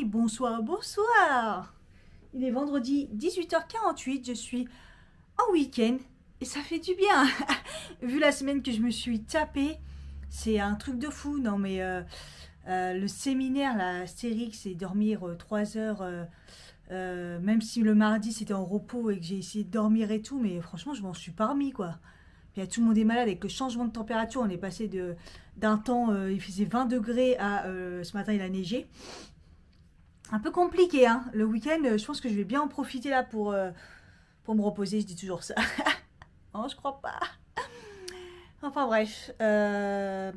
amis, bonsoir, bonsoir. Il est vendredi 18h48, je suis en week-end et ça fait du bien. Vu la semaine que je me suis tapée, c'est un truc de fou. Non mais le séminaire, la série, c'est dormir 3 heures, même si le mardi c'était en repos et que j'ai essayé de dormir et tout, mais franchement je m'en suis pas remis quoi. Puis, tout le monde est malade avec le changement de température, on est passé d'un temps, il faisait 20 degrés à ce matin il a neigé. Un peu compliqué, hein. Le week-end, je pense que je vais bien en profiter là pour me reposer, je dis toujours ça. Non, je crois pas. Enfin bref, là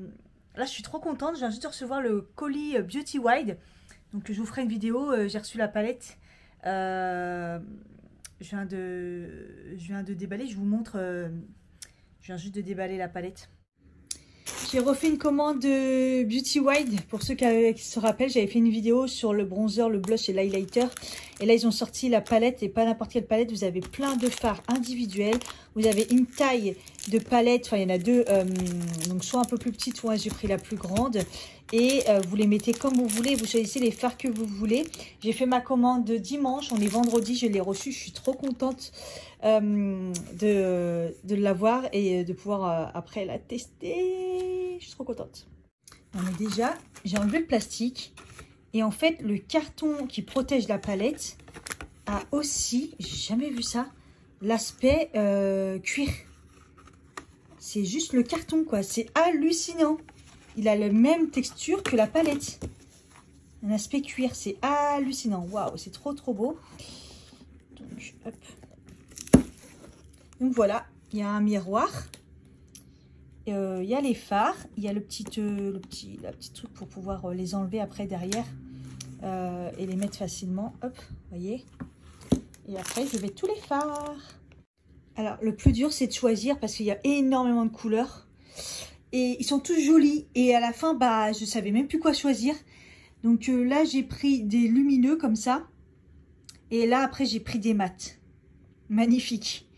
je suis trop contente, je viens juste de recevoir le colis Beauty Wide. Donc je vous ferai une vidéo, j'ai reçu la palette. Je viens de déballer, je vous montre, je viens juste de déballer la palette. J'ai refait une commande de Beauty Wide. Pour ceux qui se rappellent, j'avais fait une vidéo sur le bronzer, le blush et l'highlighter. Et là, ils ont sorti la palette, et pas n'importe quelle palette. Vous avez plein de fards individuels. Vous avez une taille de palette. Enfin, il y en a deux. Donc, soit un peu plus petite, soit j'ai pris la plus grande. Et vous les mettez comme vous voulez. Vous choisissez les fards que vous voulez. J'ai fait ma commande dimanche. On est vendredi. Je l'ai reçue. Je suis trop contente de l'avoir et de pouvoir après la tester. Je suis trop contente. Non, mais déjà, j'ai enlevé le plastique. Et en fait, le carton qui protège la palette a aussi, j'ai jamais vu ça, l'aspect cuir. C'est juste le carton, quoi. C'est hallucinant. Il a la même texture que la palette. Un aspect cuir, c'est hallucinant. Waouh, c'est trop, trop beau. Donc, hop. Donc voilà, il y a un miroir. Il y a les fards. Il y a la petite truc pour pouvoir les enlever après derrière. Et les mettre facilement. Hop, voyez. Et après, je vais tous les fards. Alors, le plus dur, c'est de choisir parce qu'il y a énormément de couleurs. Et ils sont tous jolis. Et à la fin, bah, je savais même plus quoi choisir. Donc là, j'ai pris des lumineux comme ça. Et là, après, j'ai pris des mats. Magnifique.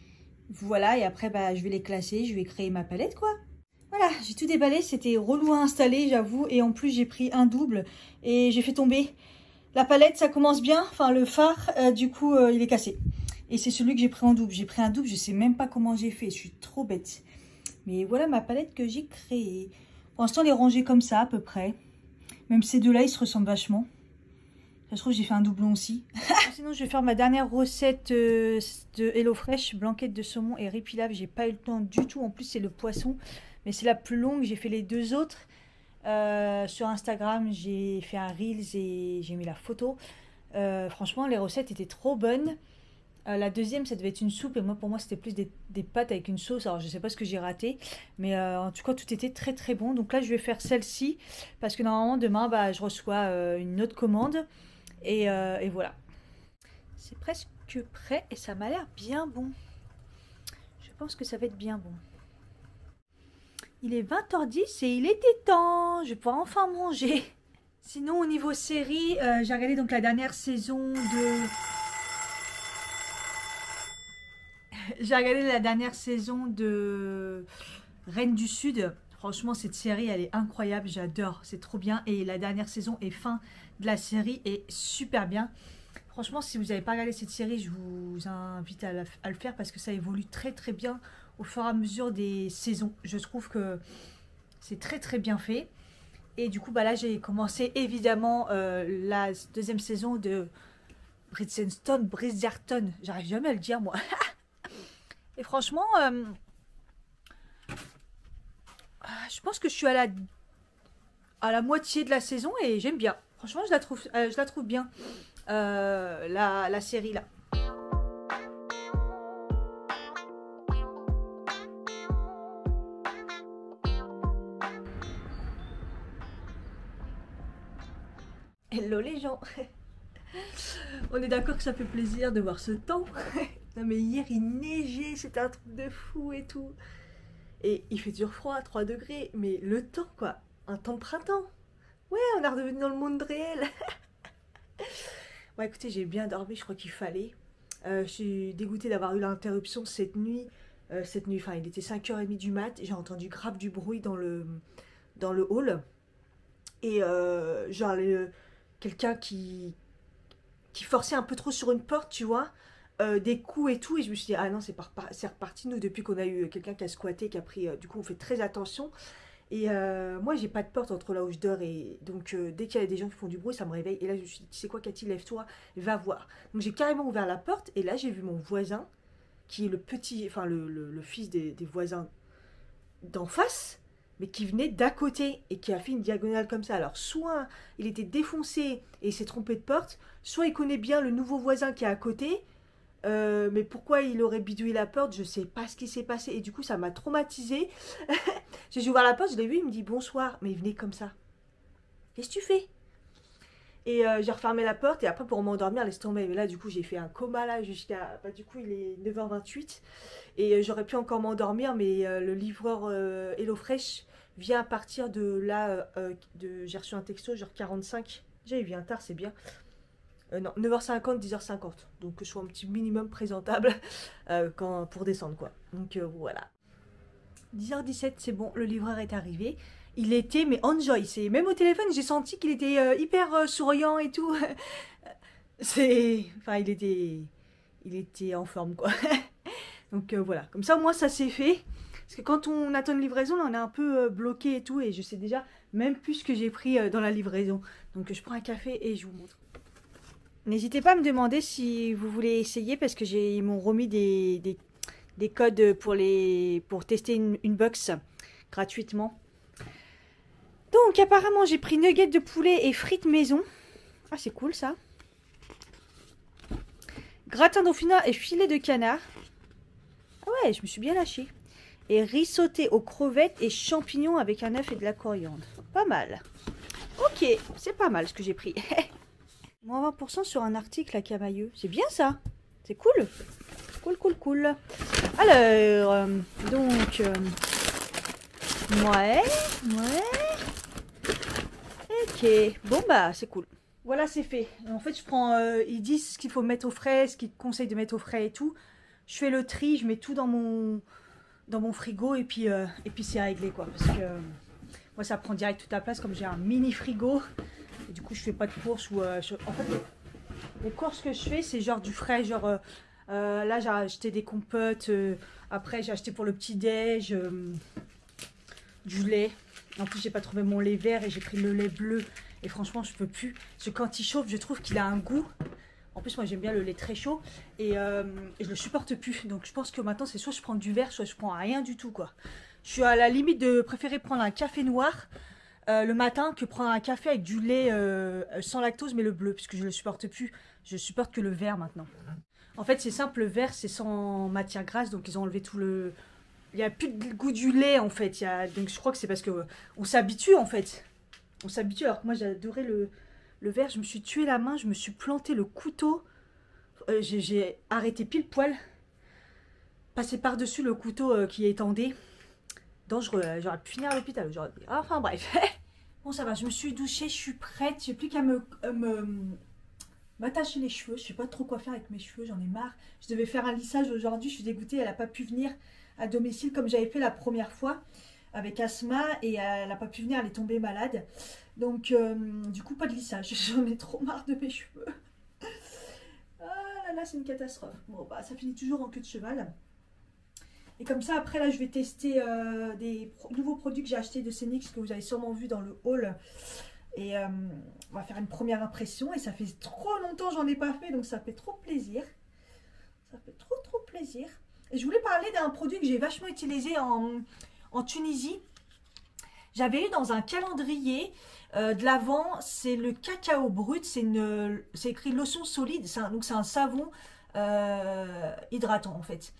Voilà, et après, bah, je vais les classer. Je vais créer ma palette, quoi. Voilà, j'ai tout déballé. C'était relou à installer, j'avoue. Et en plus, j'ai pris un double. Et j'ai fait tomber. La palette, ça commence bien. Enfin, le phare, du coup, il est cassé. Et c'est celui que j'ai pris en double. J'ai pris un double, je sais même pas comment j'ai fait. Je suis trop bête. Mais voilà ma palette que j'ai créée. Pour l'instant, elle est rangée comme ça, à peu près. Même ces deux-là, ils se ressemblent vachement. Ça se trouve, j'ai fait un doublon aussi. Sinon, je vais faire ma dernière recette de HelloFresh. Blanquette de saumon et riz pilaf. J'ai pas eu le temps du tout. En plus, c'est le poisson. Mais c'est la plus longue. J'ai fait les deux autres. Sur Instagram, j'ai fait un Reels et j'ai mis la photo. Franchement, les recettes étaient trop bonnes. La deuxième, ça devait être une soupe. Et moi, pour moi, c'était plus des pâtes avec une sauce. Alors, je sais pas ce que j'ai raté. Mais en tout cas, tout était très très bon. Donc là, je vais faire celle-ci. Parce que normalement, demain, bah, je reçois une autre commande. Et voilà. C'est presque prêt. Et ça m'a l'air bien bon. Je pense que ça va être bien bon. Il est 20h10 et il était temps. Je vais pouvoir enfin manger. Sinon, au niveau série, j'ai regardé donc la dernière saison de... J'ai regardé la dernière saison de Reine du Sud. Franchement, cette série, elle est incroyable. J'adore. C'est trop bien. Et la dernière saison et fin de la série est super bien. Franchement, si vous n'avez pas regardé cette série, je vous invite à le faire parce que ça évolue très très bien au fur et à mesure des saisons. Je trouve que c'est très très bien fait. Et du coup, bah là, j'ai commencé évidemment la deuxième saison de Bridgerton. J'arrive jamais à le dire, moi. Et franchement, je pense que je suis à la moitié de la saison et j'aime bien. Franchement, je la trouve bien, la série là. Hello les gens. On est d'accord que ça fait plaisir de voir ce temps. Non mais hier il neigeait, c'était un truc de fou et tout. Et il fait toujours froid, 3 degrés, mais le temps quoi, un temps de printemps. Ouais, on est redevenu dans le monde réel. Bon écoutez, j'ai bien dormi, je crois qu'il fallait. Je suis dégoûtée d'avoir eu l'interruption cette nuit. Enfin il était 5h30 du mat, j'ai entendu grave du bruit dans le hall. Et genre quelqu'un qui forçait un peu trop sur une porte, tu vois, des coups et tout, et je me suis dit, ah non, c'est reparti, nous, depuis qu'on a eu quelqu'un qui a squatté, qui a pris, du coup, on fait très attention, et moi, j'ai pas de porte entre là où je dors, et donc, dès qu'il y a des gens qui font du bruit, ça me réveille, et là, je me suis dit, tu sais quoi, Cathy, lève-toi, va voir. Donc, j'ai carrément ouvert la porte, et là, j'ai vu mon voisin, qui est le petit, enfin, le fils des voisins d'en face, mais qui venait d'à côté et qui a fait une diagonale comme ça. Alors soit il était défoncé et il s'est trompé de porte, soit il connaît bien le nouveau voisin qui est à côté, mais pourquoi il aurait bidouillé la porte, je sais pas ce qui s'est passé, et du coup ça m'a traumatisée. J'ai ouvert la porte, je l'ai vu, il me dit bonsoir, mais il venait comme ça. Qu'est-ce que tu fais? Et j'ai refermé la porte, et après pour m'endormir, laisse tomber. Mais là, du coup, j'ai fait un coma là jusqu'à... Bah, du coup, il est 9h28. Et j'aurais pu encore m'endormir, mais le livreur HelloFresh vient à partir de là... j'ai reçu un texto, genre 45. Déjà, il vient tard, c'est bien. Non, 9h50, 10h50. Donc, je sois un petit minimum présentable pour descendre, quoi. Donc, voilà. 10h17, c'est bon, le livreur est arrivé. Il était, mais enjoy. Même au téléphone, j'ai senti qu'il était hyper souriant et tout. Enfin, il était en forme, quoi. Donc voilà, comme ça, au moins, ça s'est fait. Parce que quand on attend une livraison, là, on est un peu bloqué et tout. Et je sais déjà même plus ce que j'ai pris dans la livraison. Donc, je prends un café et je vous montre. N'hésitez pas à me demander si vous voulez essayer, parce que ils m'ont remis des codes pour tester une box gratuitement. Donc apparemment j'ai pris nuggets de poulet et frites maison. Ah, c'est cool ça. Gratin dauphinois et filet de canard. Ah ouais, je me suis bien lâchée. Et riz sauté aux crevettes et champignons avec un œuf et de la coriandre. Pas mal. Ok, c'est pas mal ce que j'ai pris. Moins 20% sur un article à Camailleux. C'est bien ça. C'est cool. Cool. Alors, donc... ouais. Ok, bon bah c'est cool. Voilà, c'est fait. En fait, je prends... ils disent ce qu'il faut mettre au frais, ce qu'ils conseillent de mettre au frais et tout. Je fais le tri, je mets tout dans mon frigo et puis c'est réglé, quoi. Parce que moi, ça prend direct toute la place, comme j'ai un mini frigo. Et du coup, je fais pas de courses. En fait, les courses que je fais, c'est genre du frais. Genre, là, j'ai acheté des compotes. Après, j'ai acheté pour le petit-déj du lait. En plus, j'ai pas trouvé mon lait vert et j'ai pris le lait bleu. Et franchement, je peux plus. Parce que quand il chauffe, je trouve qu'il a un goût. En plus, moi, j'aime bien le lait très chaud. Et je le supporte plus. Donc, je pense que maintenant, c'est soit je prends du vert, soit je prends rien du tout, quoi. Je suis à la limite de préférer prendre un café noir le matin que prendre un café avec du lait sans lactose, mais le bleu. Puisque je le supporte plus. Je supporte que le vert maintenant. En fait, c'est simple. Le vert, c'est sans matière grasse. Donc, ils ont enlevé tout le... Il n'y a plus de goût du lait, en fait. Donc, je crois que c'est parce que on s'habitue, en fait. On s'habitue. Alors que moi, j'adorais le vert. Je me suis tué la main. Je me suis planté le couteau. J'ai arrêté pile poil. Passé par-dessus le couteau qui étendait. Dangereux. J'aurais pu finir à l'hôpital. Enfin, bref. Bon, ça va. Je me suis douchée. Je suis prête. J'ai plus qu'à m'attacher les cheveux. Je sais pas trop quoi faire avec mes cheveux. J'en ai marre. Je devais faire un lissage aujourd'hui. Je suis dégoûtée. Elle n'a pas pu venir à domicile comme j'avais fait la première fois avec Asma, et elle n'a pas pu venir, elle est tombée malade, donc du coup pas de lissage. J'en ai trop marre de mes cheveux. Ah là, c'est une catastrophe. Bon bah ça finit toujours en queue de cheval. Et comme ça, après là, je vais tester des nouveaux produits que j'ai achetés de Cénix, que vous avez sûrement vu dans le haul. Et on va faire une première impression. Et ça fait trop longtemps que j'en ai pas fait, donc ça fait trop plaisir. Ça fait trop plaisir. Et je voulais parler d'un produit que j'ai vachement utilisé en Tunisie. J'avais eu dans un calendrier de l'Avent, c'est le cacao brut. C'est écrit lotion solide. Donc c'est un savon hydratant en fait.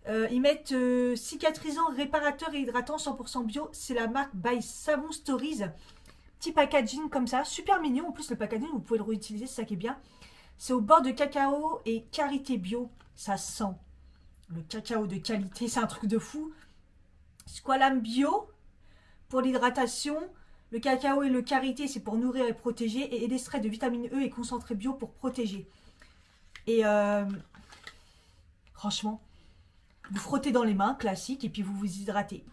Ils mettent cicatrisant, réparateur et hydratant 100% bio. C'est la marque by Savon Stories. Petit packaging comme ça, super mignon. En plus le packaging vous pouvez le réutiliser, c'est ça qui est bien. C'est au bord de cacao et karité bio. Ça sent le cacao de qualité, c'est un truc de fou. Squalane bio pour l'hydratation. Le cacao et le karité, c'est pour nourrir et protéger. Et l'extrait de vitamine E et concentré bio pour protéger. Et franchement, vous frottez dans les mains, classique, et puis vous vous hydratez.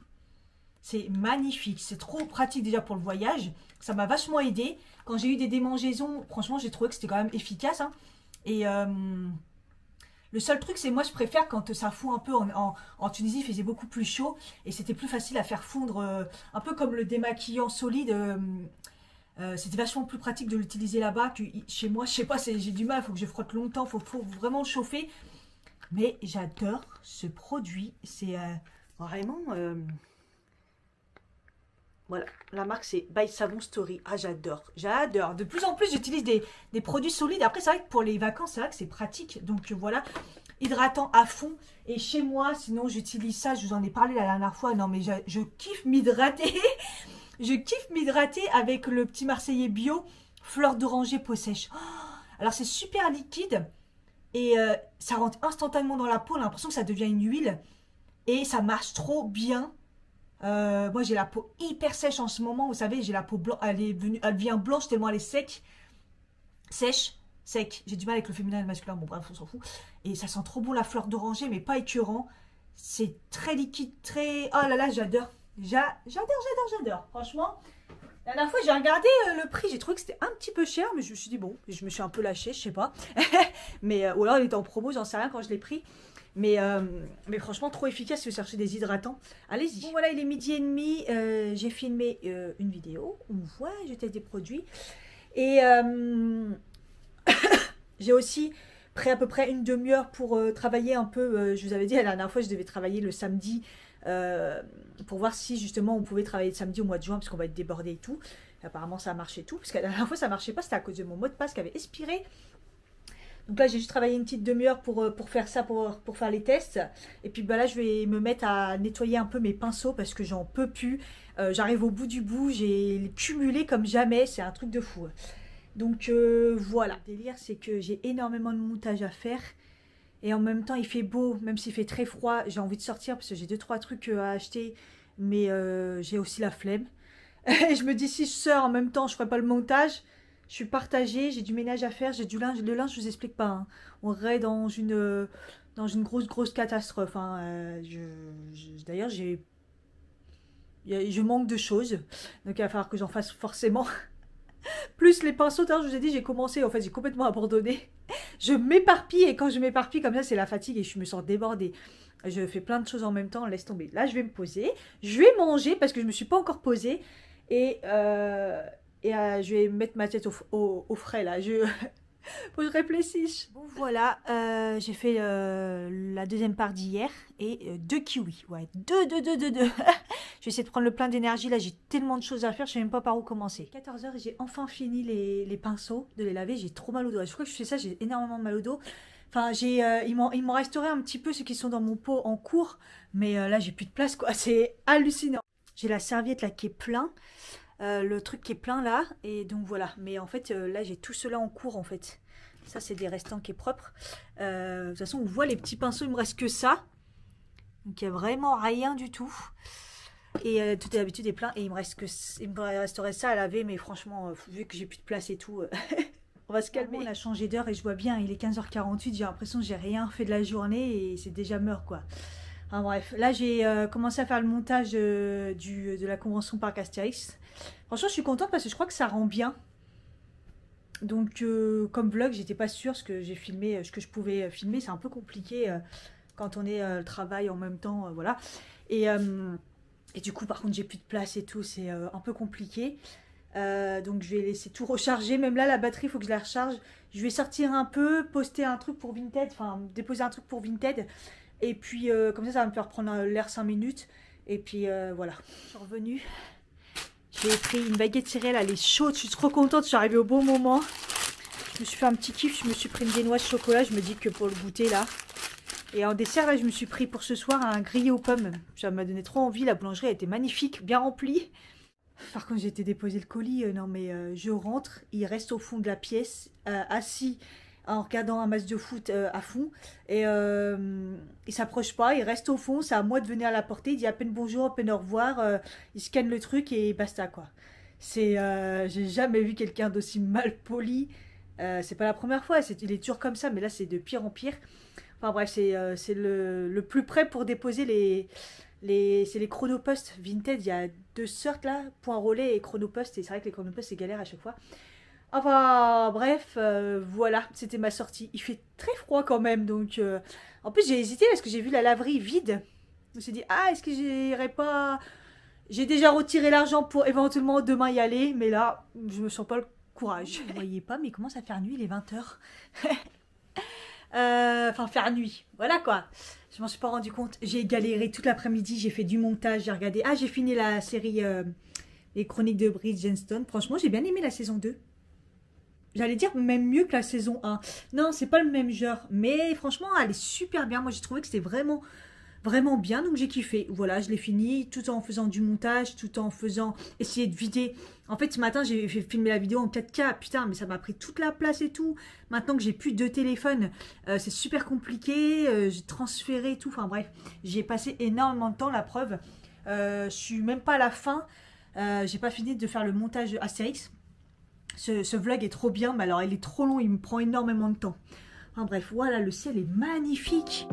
C'est magnifique, c'est trop pratique déjà pour le voyage. Ça m'a vachement aidé. Quand j'ai eu des démangeaisons, franchement, j'ai trouvé que c'était quand même efficace. Hein. Et le seul truc, c'est moi, je préfère quand ça fond un peu. En Tunisie, il faisait beaucoup plus chaud. Et c'était plus facile à faire fondre, un peu comme le démaquillant solide. C'était vachement plus pratique de l'utiliser là-bas que chez moi. Je sais pas, j'ai du mal, il faut que je frotte longtemps, il faut vraiment le chauffer. Mais j'adore ce produit. C'est vraiment... Voilà, la marque c'est By Savon Story. Ah, j'adore, j'adore. De plus en plus, j'utilise des produits solides. Après, c'est vrai que pour les vacances, c'est vrai que c'est pratique. Donc voilà, hydratant à fond. Et chez moi, sinon, j'utilise ça. Je vous en ai parlé la dernière fois. Non, mais je kiffe m'hydrater. Je kiffe m'hydrater avec le petit Marseillais bio fleur d'oranger peau sèche. Oh, alors, c'est super liquide. Et ça rentre instantanément dans la peau. On a l'impression que ça devient une huile. Et ça marche trop bien. Moi j'ai la peau hyper sèche en ce moment, vous savez, j'ai la peau blanche, elle devient blanche tellement elle est sec, sèche, sec. J'ai du mal avec le féminin et le masculin, bon bref, on s'en fout. Et ça sent trop bon la fleur d'oranger, mais pas écœurant. C'est très liquide, très... Oh là là, j'adore. J'adore. Franchement, la dernière fois j'ai regardé le prix, j'ai trouvé que c'était un petit peu cher, mais je me suis dit bon, je me suis un peu lâchée, je sais pas. Mais ou alors il était en promo, j'en sais rien quand je l'ai pris. Mais franchement, trop efficace si vous cherchez des hydratants. Allez-y. Bon, voilà, il est 12h30. J'ai filmé une vidéo où voilà, je teste des produits. Et j'ai aussi pris à peu près une demi-heure pour travailler un peu. Je vous avais dit la dernière fois, je devais travailler le samedi pour voir si justement on pouvait travailler le samedi au mois de juin parce qu'on va être débordé et tout. Apparemment, ça a marché tout. Parce que la dernière fois, ça marchait pas. C'était à cause de mon mot de passe qui avait expiré. Donc là, j'ai juste travaillé une petite demi-heure pour faire ça, pour faire les tests. Et puis bah là, je vais me mettre à nettoyer un peu mes pinceaux parce que j'en peux plus. J'arrive au bout du bout, j'ai cumulé comme jamais. C'est un truc de fou. Donc voilà. Le délire, c'est que j'ai énormément de montage à faire. Et en même temps, il fait beau, même s'il fait très froid. J'ai envie de sortir parce que j'ai 2-3 trucs à acheter. Mais j'ai aussi la flemme. Et je me dis, si je sors en même temps, je ferai pas le montage. Je suis partagée, j'ai du ménage à faire, j'ai du linge. Le linge, je vous explique pas. Hein. On est dans une grosse catastrophe. Hein. D'ailleurs, je manque de choses. Donc, il va falloir que j'en fasse forcément. Plus les pinceaux, je vous ai dit, j'ai commencé. En fait, j'ai complètement abandonné. Je m'éparpille et quand je m'éparpille comme ça, c'est la fatigue et je me sens débordée. Je fais plein de choses en même temps, laisse tomber. Là, je vais me poser. Je vais manger parce que je ne me suis pas encore posée. Et je vais mettre ma tête au frais là. Faut que je réfléchisse. Bon voilà, j'ai fait la deuxième part d'hier et 2 kiwis. Ouais, deux. Je vais essayer de prendre le plein d'énergie. Là, j'ai tellement de choses à faire, je sais même pas par où commencer. 14h et j'ai enfin fini les pinceaux de les laver. J'ai trop mal au dos. Je crois que je fais ça, j'ai énormément mal au dos. Enfin, il m'en resterait un petit peu ceux qui sont dans mon pot en cours. Mais là, j'ai plus de place quoi. C'est hallucinant. J'ai la serviette là qui est plein. Le truc qui est plein là, et donc voilà. Mais en fait, là, j'ai tout cela en cours en fait. Ça, c'est des restants qui est propre. De toute façon, on voit les petits pinceaux, il me reste que ça. Donc, il n'y a vraiment rien du tout. Et tout d'habitude est plein. Et il me resterait ça à laver, mais franchement, vu que j'ai plus de place et tout, on va se calmer. On a changé d'heure et je vois bien, il est 15h48. J'ai l'impression que j'ai rien fait de la journée et c'est déjà mort quoi. Enfin, bref, là j'ai commencé à faire le montage de la convention Parc Astérix. Franchement, je suis contente parce que je crois que ça rend bien. Donc, comme vlog, j'étais pas sûre ce que j'ai filmé, ce que je pouvais filmer. C'est un peu compliqué quand on est au travail en même temps, voilà. Et du coup, par contre, j'ai plus de place et tout, c'est un peu compliqué. Donc, je vais laisser tout recharger. Même là, la batterie, il faut que je la recharge. Je vais sortir un peu, poster un truc pour Vinted, enfin, déposer un truc pour Vinted. Et puis, comme ça va me faire prendre l'air 5 minutes. Et puis, voilà. Je suis revenue. J'ai pris une baguette céréales, elle est chaude. Je suis trop contente, je suis arrivée au bon moment. Je me suis fait un petit kiff. Je me suis pris une viennoise de chocolat. Je me dis que pour le goûter, là. Et en dessert, là, je me suis pris pour ce soir un grillé aux pommes. Ça m'a donné trop envie. La boulangerie a été magnifique, bien remplie. Par contre, j'ai été déposer le colis. Non, mais je rentre. Il reste au fond de la pièce, assis en regardant un match de foot à fond. Et il s'approche pas, il reste au fond. C'est à moi de venir la porter. Il dit à peine bonjour, à peine au revoir. Il scanne le truc et basta quoi. C'est, j'ai jamais vu quelqu'un d'aussi mal poli. C'est pas la première fois. Il est toujours comme ça, mais là c'est de pire en pire. Enfin bref, c'est le plus près pour déposer C'est les Chronopost Vinted. Il y a deux sortes là, point relais et Chronopost. Et c'est vrai que les Chronopost, c'est galère à chaque fois. Enfin, bref, voilà, c'était ma sortie. Il fait très froid quand même, donc... En plus, j'ai hésité parce que j'ai vu la laverie vide. Je me suis dit, ah, est-ce que j'irai pas... J'ai déjà retiré l'argent pour éventuellement demain y aller, mais là, je me sens pas le courage. Vous voyez pas, mais il commence à faire nuit, il est 20h. Enfin, faire nuit, voilà quoi. Je m'en suis pas rendu compte. J'ai galéré toute l'après-midi, j'ai fait du montage, j'ai regardé... Ah, j'ai fini la série Les Chroniques de Bridgerton. Franchement, j'ai bien aimé la saison 2. J'allais dire même mieux que la saison 1. Non, c'est pas le même genre. Mais franchement, elle est super bien. Moi, j'ai trouvé que c'était vraiment, vraiment bien. Donc, j'ai kiffé. Voilà, je l'ai fini tout en faisant du montage, tout en faisant... Essayer de vider. En fait, ce matin, j'ai filmé la vidéo en 4K. Putain, mais ça m'a pris toute la place et tout. Maintenant que j'ai plus de téléphone, c'est super compliqué. J'ai transféré tout. Enfin, bref, j'ai passé énormément de temps. La preuve, je suis même pas à la fin. J'ai pas fini de faire le montage Astérix. Ce vlog est trop bien, mais alors il est trop long, il me prend énormément de temps. Enfin bref, voilà, le ciel est magnifique.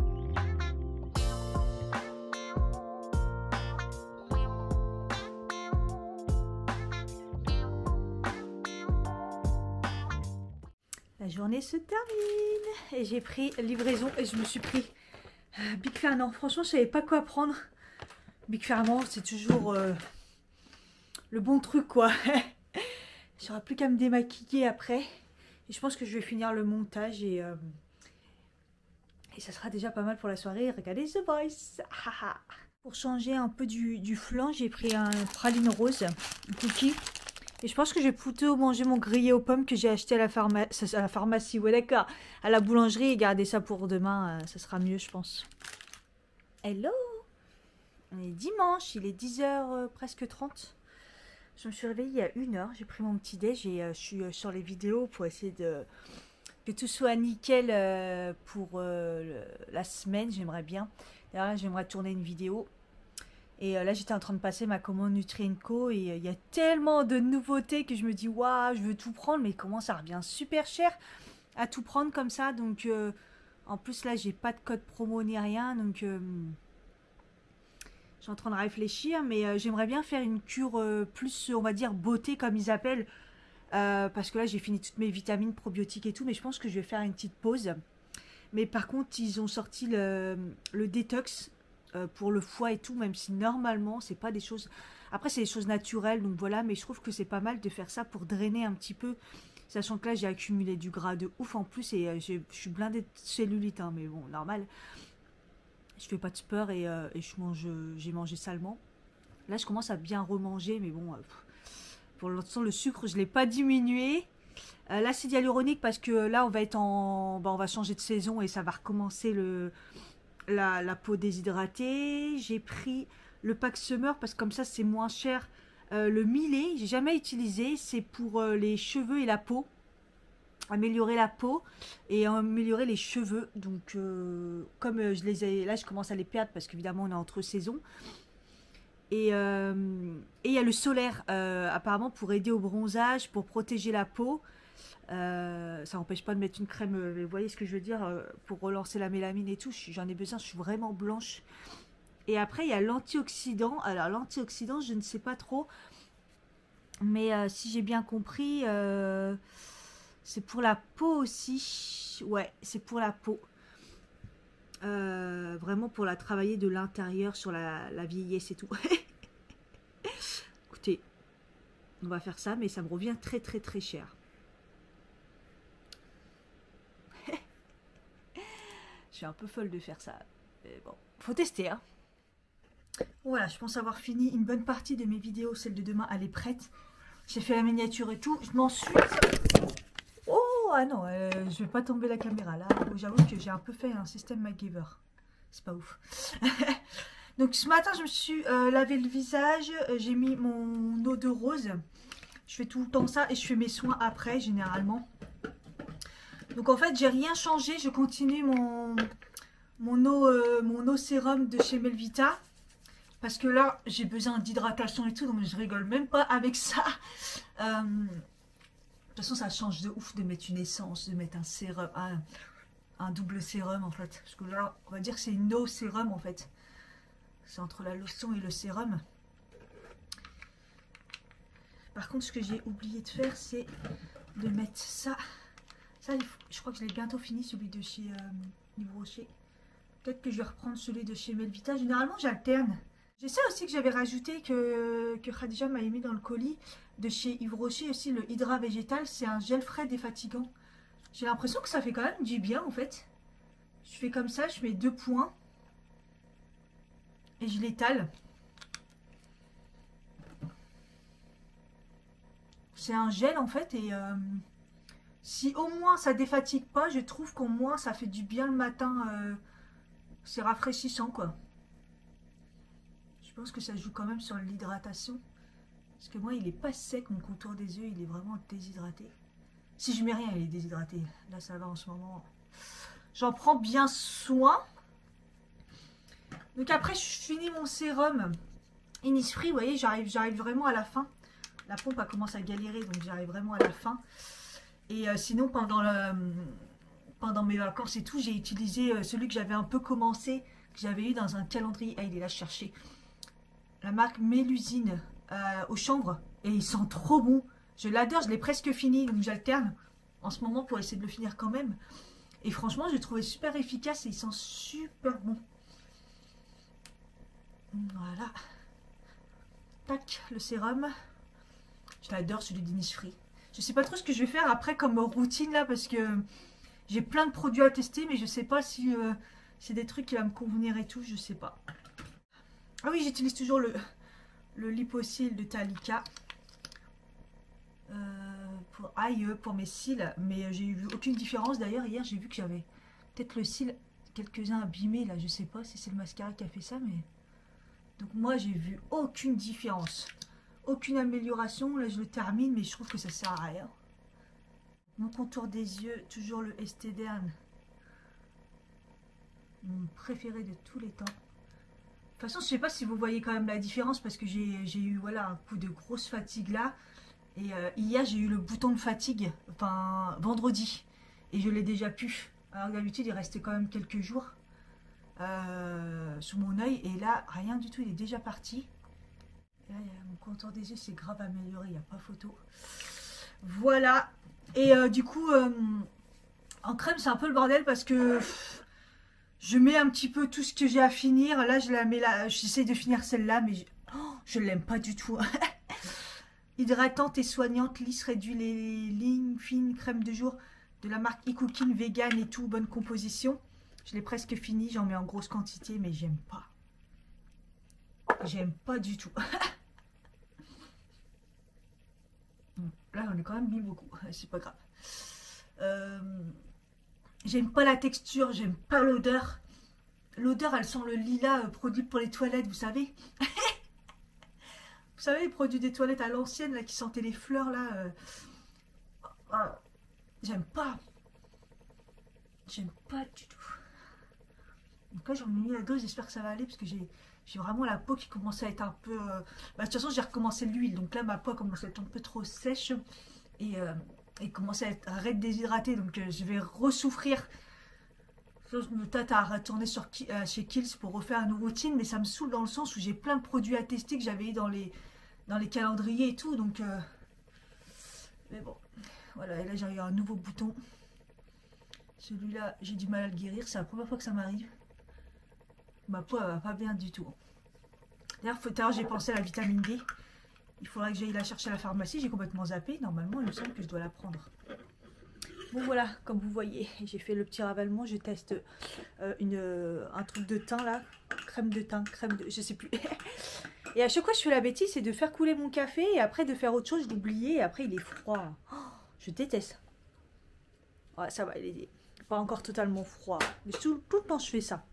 La journée se termine et j'ai pris livraison et je me suis pris Big Fernand. Franchement, je savais pas quoi prendre. Big Fernand, c'est toujours le bon truc quoi. J'aurai plus qu'à me démaquiller après. Et je pense que je vais finir le montage et ça sera déjà pas mal pour la soirée. Regardez The Voice. Pour changer un peu du flan, j'ai pris un praline rose, un cookie. Et je pense que je vais plutôt manger mon grillé aux pommes que j'ai acheté à la pharmacie. Ouais, d'accord. À la boulangerie et garder ça pour demain. Ça sera mieux, je pense. Hello! On est dimanche, il est 10h presque 30. Je me suis réveillée il y a 1 heure, j'ai pris mon petit déj et je suis sur les vidéos pour essayer que tout soit nickel pour la semaine, j'aimerais bien. D'ailleurs là, j'aimerais tourner une vidéo. Et là, j'étais en train de passer ma commande Nutri&Co et il y a tellement de nouveautés que je me dis, waouh, je veux tout prendre, mais comment ça revient super cher à tout prendre comme ça. Donc, en plus là, j'ai pas de code promo ni rien, donc... Je suis en train de réfléchir, mais j'aimerais bien faire une cure plus, on va dire, beauté, comme ils appellent. Parce que là, j'ai fini toutes mes vitamines, probiotiques et tout, mais je pense que je vais faire une petite pause. Mais par contre, ils ont sorti le détox pour le foie et tout, même si normalement, c'est pas des choses... Après, c'est des choses naturelles, donc voilà, mais je trouve que c'est pas mal de faire ça pour drainer un petit peu. Sachant que là, j'ai accumulé du gras de ouf en plus et je suis blindée de cellulite, hein, mais bon, normal. Je fais pas de sport et j'ai mangé salement. Là, je commence à bien remanger, mais bon, pour l'instant, le sucre, je l'ai pas diminué. L'acide hyaluronique, parce que là, on va être on va changer de saison et ça va recommencer la peau déshydratée. J'ai pris le pack Summer parce que comme ça, c'est moins cher. Le millet, j'ai jamais utilisé. C'est pour les cheveux et la peau. Améliorer la peau et améliorer les cheveux. Donc comme je les ai là, je commence à les perdre parce qu'évidemment on est entre saisons. Et il y a le solaire apparemment pour aider au bronzage, pour protéger la peau. Ça n'empêche pas de mettre une crème, vous voyez ce que je veux dire, pour relancer la mélamine et tout. J'en ai besoin, je suis vraiment blanche. Et après il y a l'antioxydant. Alors l'antioxydant, je ne sais pas trop, mais si j'ai bien compris, c'est pour la peau aussi. Ouais, c'est pour la peau. Vraiment pour la travailler de l'intérieur sur la vieillesse et tout. Écoutez, on va faire ça, mais ça me revient très très très cher. Je suis un peu folle de faire ça. Mais bon, faut tester, hein. Voilà, je pense avoir fini une bonne partie de mes vidéos. Celle de demain, elle est prête. J'ai fait la miniature et tout. Ensuite... Oh, ah non, je vais pas tomber la caméra là. J'avoue que j'ai un peu fait un système MacGyver. C'est pas ouf. Donc ce matin, je me suis lavé le visage. J'ai mis mon eau de rose. Je fais tout le temps ça et je fais mes soins après, généralement. Donc en fait, j'ai rien changé. Je continue mon eau sérum de chez Melvita. Parce que là, j'ai besoin d'hydratation et tout. Donc je rigole même pas avec ça. De toute façon, ça change de ouf de mettre une essence, de mettre un sérum, un double sérum en fait. Parce que là, on va dire que c'est une eau sérum en fait. C'est entre la lotion et le sérum. Par contre, ce que j'ai oublié de faire, c'est de mettre ça. Ça, je crois que je l'ai bientôt fini, celui de chez Yves Rocher. Peut-être que je vais reprendre celui de chez Melvita. Généralement, j'alterne. Je sais aussi que j'avais rajouté que Khadija m'avait mis dans le colis de chez Yves Rocher aussi, le Hydra Végétal. C'est un gel frais défatigant. J'ai l'impression que ça fait quand même du bien en fait. Je fais comme ça, je mets 2 points. Et je l'étale. C'est un gel en fait et si au moins ça défatigue pas, je trouve qu'au moins ça fait du bien le matin. C'est rafraîchissant quoi. Je pense que ça joue quand même sur l'hydratation. Parce que moi il est pas sec mon contour des yeux, il est vraiment déshydraté. Si je mets rien il est déshydraté. Là ça va en ce moment. J'en prends bien soin. Donc après je finis mon sérum Innisfree, vous voyez j'arrive vraiment à la fin. La pompe a commencé à galérer, donc j'arrive vraiment à la fin. Et sinon, pendant mes vacances et tout, j'ai utilisé celui que j'avais un peu commencé, que j'avais eu dans un calendrier. Ah, il est là, je cherchais. La marque Mélusine au chanvre. Et il sent trop bon. Je l'adore, je l'ai presque fini, donc j'alterne en ce moment pour essayer de le finir quand même. Et franchement, j'ai trouvé super efficace et il sent super bon. Voilà. Tac, le sérum. Je l'adore celui d'Innisfree. Je sais pas trop ce que je vais faire après comme routine là parce que j'ai plein de produits à tester mais je sais pas si c'est des trucs qui vont me convenir et tout, je sais pas. Ah oui, j'utilise toujours le Liposil de Talika pour mes cils, mais j'ai vu aucune différence. D'ailleurs hier j'ai vu que j'avais peut-être le cil quelques-uns abîmés là, je sais pas si c'est le mascara qui a fait ça mais donc moi j'ai vu aucune différence. Aucune amélioration, là je le termine mais je trouve que ça sert à rien. Mon contour des yeux, toujours le Estée Derm. Mon préféré de tous les temps. De toute façon je sais pas si vous voyez quand même la différence parce que j'ai eu voilà un coup de grosse fatigue là. Et hier j'ai eu le bouton de fatigue, enfin vendredi. Et je l'ai déjà pu. Alors d'habitude il restait quand même quelques jours sous mon œil. Et là rien du tout, il est déjà parti. Là, mon contour des yeux, c'est grave amélioré, il n'y a pas photo. Voilà. Et du coup, en crème, c'est un peu le bordel parce que je mets un petit peu tout ce que j'ai à finir. Là, je la mets là. J'essaie de finir celle-là, mais je ne l'aime pas du tout. Hydratante et soignante, lisse, réduit les lignes fines, crème de jour de la marque eCooking, vegan et tout, bonne composition. Je l'ai presque fini, j'en mets en grosse quantité, mais j'aime pas. J'aime pas du tout. Là, on est quand même mis beaucoup. C'est pas grave. J'aime pas la texture, j'aime pas l'odeur. L'odeur, elle sent le lilas produit pour les toilettes, vous savez. Vous savez, les produits des toilettes à l'ancienne, là, qui sentaient les fleurs, là. J'aime pas. J'aime pas du tout. Donc là, j'en ai mis la dose, j'espère que ça va aller, parce que j'ai vraiment la peau qui commence à être un peu... de toute façon, j'ai recommencé l'huile. Donc là, ma peau commence à être un peu trop sèche. Et commence à être arrête déshydratée. Donc je vais ressouffrir. Je me tâte à retourner chez Kiehl's pour refaire une routine. Mais ça me saoule dans le sens où j'ai plein de produits à tester que j'avais eu dans les calendriers et tout. Donc... mais bon. Voilà, et là, j'ai eu un nouveau bouton. Celui-là, j'ai du mal à le guérir. C'est la première fois que ça m'arrive. Ma peau, elle va pas bien du tout. D'ailleurs, tout à l'heure, j'ai pensé à la vitamine D. Il faudrait que j'aille la chercher à la pharmacie. J'ai complètement zappé. Normalement, il me semble que je dois la prendre. Bon, voilà, comme vous voyez, j'ai fait le petit ravalement. Je teste un truc de teint, là. Crème de teint, je sais plus. Et à chaque fois, je fais la bêtise, c'est de faire couler mon café. Et après, de faire autre chose, je l'oubliais. Et après, il est froid. Oh, je déteste. Ouais, ça va, il est pas encore totalement froid. Mais tout le temps, je fais ça.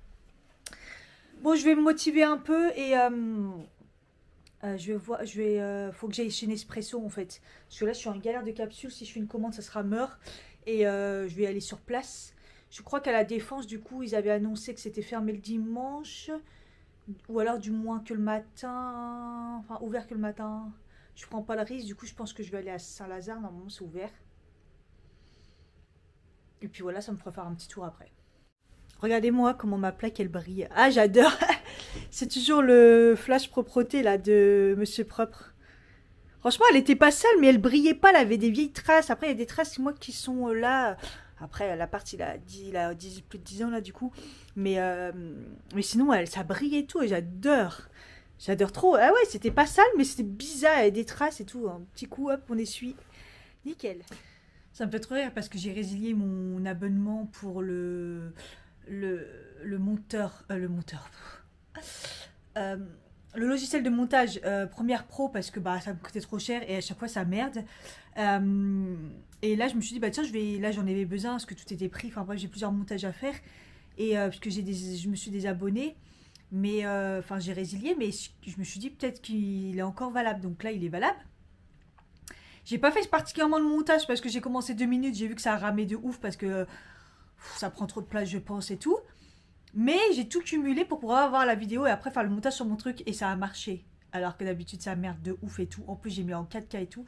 Bon, je vais me motiver un peu et faut que j'aille chez Nespresso en fait. Parce que là, je suis en galère de capsules. Si je fais une commande, ça sera mort. Et je vais aller sur place. Je crois qu'à la Défense, du coup, ils avaient annoncé que c'était fermé le dimanche. Ou alors du moins que le matin. Enfin, ouvert que le matin. Je prends pas le risque. Du coup, je pense que je vais aller à Saint-Lazare. Normalement, c'est ouvert. Et puis voilà, ça me fera faire un petit tour après. Regardez-moi comment ma plaque, elle brille. Ah, j'adore. C'est toujours le flash propreté là de Monsieur Propre. Franchement, elle était pas sale, mais elle brillait pas. Elle avait des vieilles traces. Après, il y a des traces, moi, qui sont là. Après, la partie, il a plus de 10 ans là, du coup. Mais sinon, ça brillait et tout. Et j'adore. J'adore trop. Ah ouais, c'était pas sale, mais c'était bizarre. Il y avait des traces et tout. Un petit coup, hop, on essuie. Nickel. Ça me fait trop rire parce que j'ai résilié mon abonnement pour le monteur. Le logiciel de montage Premiere Pro parce que bah, ça me coûtait trop cher et à chaque fois ça merde. Et là je me suis dit bah tiens là j'en avais besoin parce que tout était pris. Enfin bref j'ai plusieurs montages à faire et puisque je me suis désabonnée. Mais enfin j'ai résilié mais je me suis dit peut-être qu'il est encore valable. Donc là il est valable. J'ai pas fait particulièrement le montage parce que j'ai commencé 2 minutes. J'ai vu que ça a ramé de ouf parce que ça prend trop de place je pense et tout. Mais j'ai tout cumulé pour pouvoir avoir la vidéo et après faire le montage sur mon truc et ça a marché. Alors que d'habitude ça merde de ouf et tout. En plus j'ai mis en 4K et tout.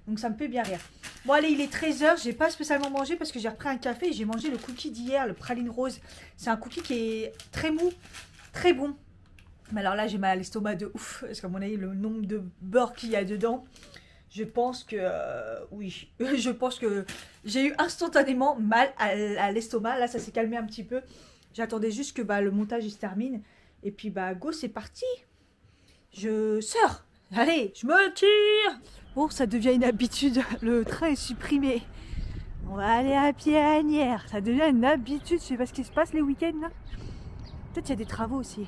Donc ça me fait bien rire. Bon allez il est 13 h, j'ai pas spécialement mangé parce que j'ai repris un café et j'ai mangé le cookie d'hier, le praline rose. C'est un cookie qui est très mou, très bon. Mais alors là j'ai mal à l'estomac de ouf. Parce qu'à mon avis le nombre de beurre qu'il y a dedans. Je pense que oui, je pense que j'ai eu instantanément mal à l'estomac. Là ça s'est calmé un petit peu. J'attendais juste que bah, le montage il se termine. Et puis bah go c'est parti. Je sors. Allez, je me tire. Bon ça devient une habitude. Le train est supprimé. On va aller à pied à Asnières. Ça devient une habitude. Je sais pas ce qui se passe les week-ends là. Peut-être il y a des travaux aussi.